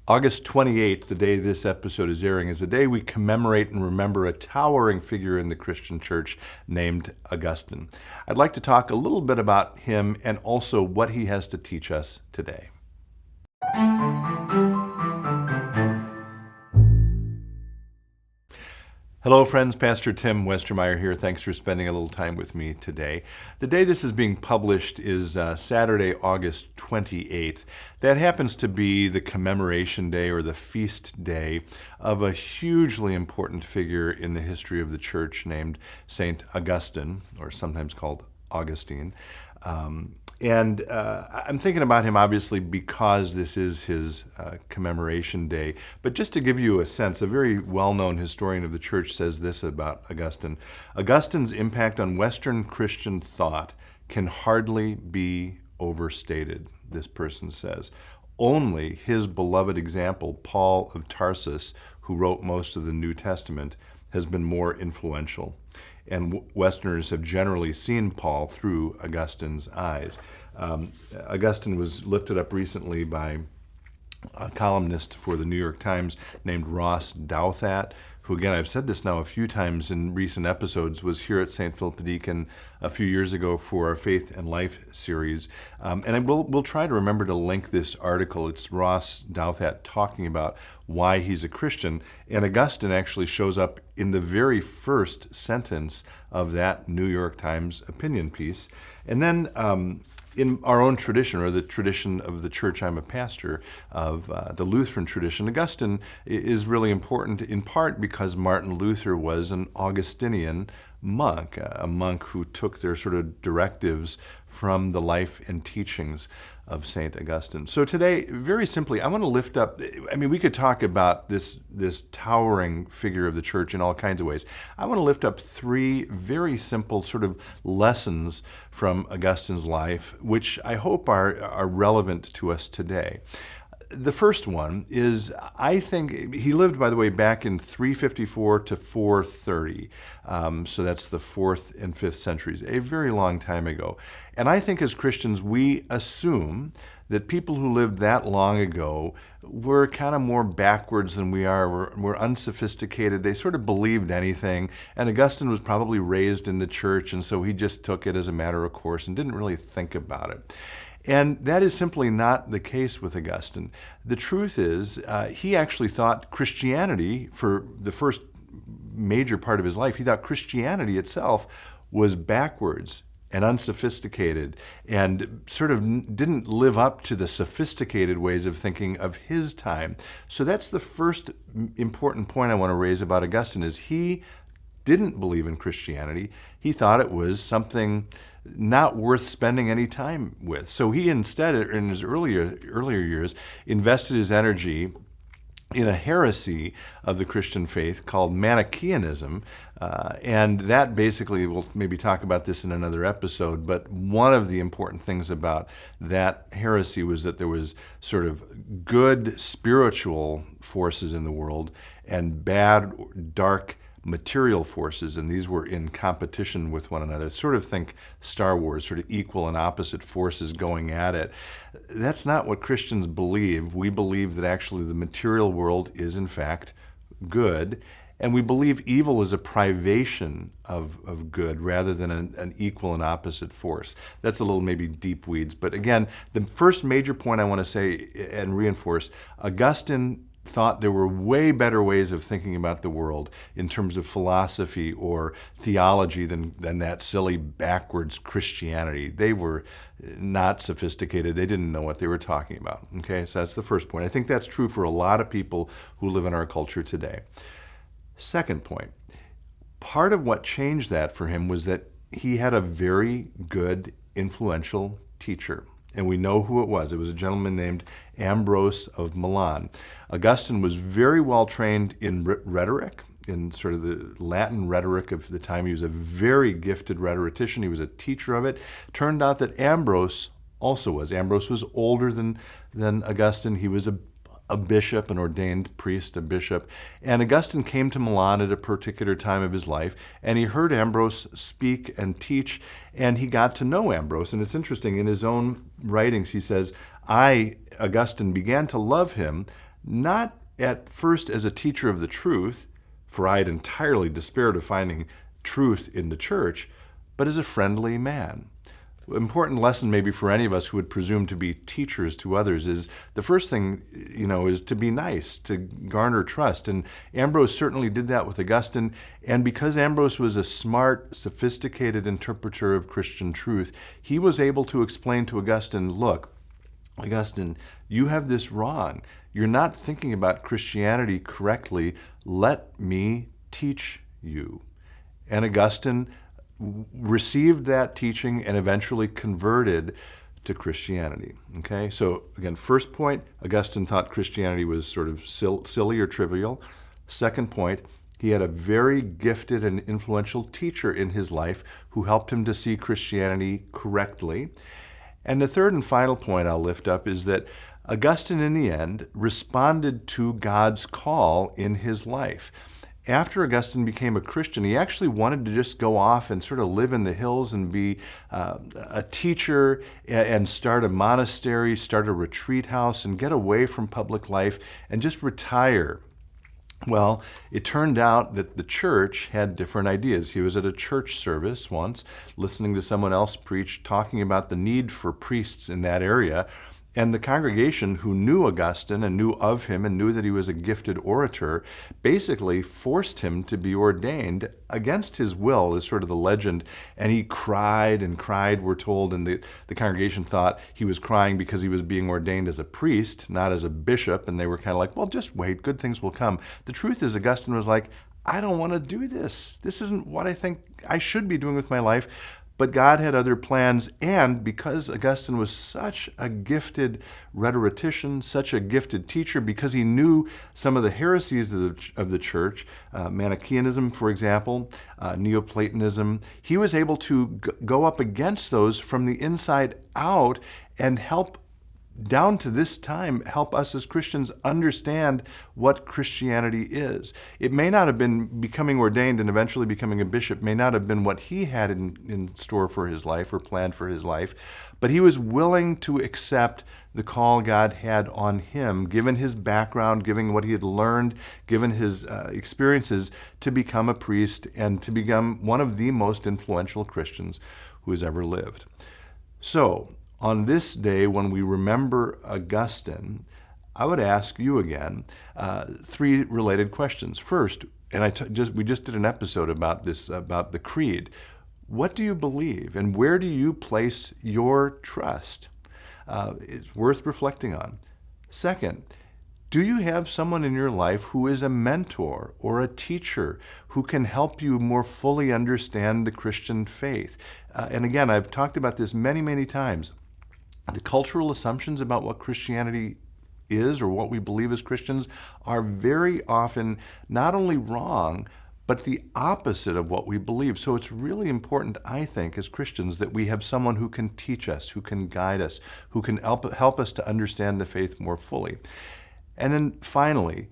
August 28th, the day this episode is airing, is the day we commemorate and remember a towering figure in the Christian church named Augustine. I'd like to talk a little bit about him and also what he has to teach us today. Hello friends, Pastor Tim Westermeyer here. Thanks for spending a little time with me today. The day this is being published is Saturday, August 28th. That happens to be the commemoration day or the feast day of a hugely important figure in the history of the church named St Augustine, or sometimes called Augustine. I'm thinking about him obviously because this is his commemoration day. But just to give you a sense, a very well-known historian of the church says this about Augustine. Augustine's impact on Western Christian thought can hardly be overstated, this person says. Only his beloved example, Paul of Tarsus, who wrote most of the New Testament, has been more influential. And Westerners have generally seen Paul through Augustine's eyes. Augustine was lifted up recently by a columnist for the New York Times named Ross Douthat, who, again, I've said this now a few times in recent episodes, was here at St. Philip the Deacon a few years ago for our Faith and Life series. And we'll try to remember to link this article. It's Ross Douthat talking about why he's a Christian. And Augustine actually shows up in the very first sentence of that New York Times opinion piece. And then in our own tradition, or the tradition of the church I'm a pastor of, the Lutheran tradition, Augustine is really important in part because Martin Luther was an Augustinian monk, a monk who took their sort of directives from the life and teachings of St. Augustine. So today, very simply, I want to lift up, we could talk about this towering figure of the church in all kinds of ways. I want to lift up three very simple sort of lessons from Augustine's life, which I hope are relevant to us today. The first one is, I think, he lived, by the way, back in 354 to 430. So that's the 4th and 5th centuries, a very long time ago. And I think as Christians, we assume that people who lived that long ago were kind of more backwards than we are. We're unsophisticated. They sort of believed anything. And Augustine was probably raised in the church, and so he just took it as a matter of course and didn't really think about it. And that is simply not the case with Augustine. The truth is, he actually thought Christianity, for the first major part of his life, he thought Christianity itself was backwards and unsophisticated and sort of didn't live up to the sophisticated ways of thinking of his time. So that's the first important point I want to raise about Augustine, is he didn't believe in Christianity. He thought it was something not worth spending any time with. So he instead, in his earlier years, invested his energy in a heresy of the Christian faith called Manichaeanism. And that basically, we'll maybe talk about this in another episode, but one of the important things about that heresy was that there was sort of good spiritual forces in the world and bad, dark material forces, and these were in competition with one another. Sort of think Star Wars, sort of equal and opposite forces going at it. That's not what Christians believe. We believe that actually the material world is in fact good, and we believe evil is a privation of good rather than an equal and opposite force. That's a little maybe deep weeds, but again, the first major point I want to say and reinforce, Augustine thought there were way better ways of thinking about the world in terms of philosophy or theology than that silly backwards Christianity. They were not sophisticated. They didn't know what they were talking about. Okay, so that's the first point. I think that's true for a lot of people who live in our culture today. Second point, part of what changed that for him was that he had a very good, influential teacher. And we know who it was. It was a gentleman named Ambrose of Milan. Augustine was very well trained in rhetoric, in sort of the Latin rhetoric of the time. He was a very gifted rhetorician. He was a teacher of it. Turned out that Ambrose also was. Ambrose was older than Augustine. He was a bishop, an ordained priest, a bishop. And Augustine came to Milan at a particular time of his life, and he heard Ambrose speak and teach, and he got to know Ambrose. And it's interesting, in his own writings, he says, Augustine, began to love him, not at first as a teacher of the truth, for I had entirely despaired of finding truth in the church, but as a friendly man. Important lesson maybe for any of us who would presume to be teachers to others is the first thing, is to be nice, to garner trust. And Ambrose certainly did that with Augustine. And because Ambrose was a smart, sophisticated interpreter of Christian truth, he was able to explain to Augustine, look, Augustine, you have this wrong. You're not thinking about Christianity correctly. Let me teach you. And Augustine received that teaching and eventually converted to Christianity. Okay, so again, first point, Augustine thought Christianity was sort of silly or trivial. Second point, he had a very gifted and influential teacher in his life who helped him to see Christianity correctly. And the third and final point I'll lift up is that Augustine, in the end, responded to God's call in his life. After Augustine became a Christian, he actually wanted to just go off and sort of live in the hills and be a teacher and start a monastery, start a retreat house, and get away from public life and just retire. Well, it turned out that the church had different ideas. He was at a church service once, listening to someone else preach, talking about the need for priests in that area. And the congregation, who knew Augustine and knew of him and knew that he was a gifted orator, basically forced him to be ordained against his will, is sort of the legend. And he cried and cried, we're told, and the congregation thought he was crying because he was being ordained as a priest, not as a bishop. And they were kind of like, well, just wait, good things will come. The truth is, Augustine was like, I don't want to do this. This isn't what I think I should be doing with my life. But God had other plans, and because Augustine was such a gifted rhetorician, such a gifted teacher, because he knew some of the heresies of the church, Manichaeanism, for example, Neoplatonism, he was able to go up against those from the inside out and help, down to this time, help us as Christians understand what Christianity is. It may not have been becoming ordained and eventually becoming a bishop, may not have been what he had in store for his life or planned for his life, but he was willing to accept the call God had on him, given his background, given what he had learned, given his experiences, to become a priest and to become one of the most influential Christians who has ever lived. So, on this day, when we remember Augustine, I would ask you again three related questions. First, and we just did an episode about this, about the creed. What do you believe, and where do you place your trust? It's worth reflecting on. Second, do you have someone in your life who is a mentor or a teacher who can help you more fully understand the Christian faith? And again, I've talked about this many, many times. The cultural assumptions about what Christianity is or what we believe as Christians are very often not only wrong, but the opposite of what we believe. So it's really important, I think, as Christians, that we have someone who can teach us, who can guide us, who can help us to understand the faith more fully. And then finally,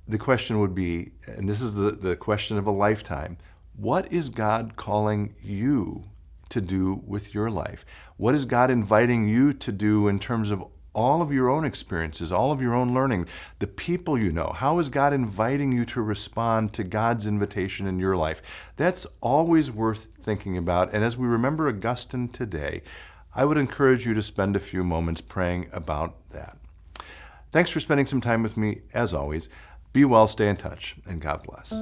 the question would be, and this is the question of a lifetime, what is God calling you to do with your life? What is God inviting you to do in terms of all of your own experiences, all of your own learning, the people you know? How is God inviting you to respond to God's invitation in your life? That's always worth thinking about. And as we remember Augustine today, I would encourage you to spend a few moments praying about that. Thanks for spending some time with me, as always. Be well, stay in touch, and God bless.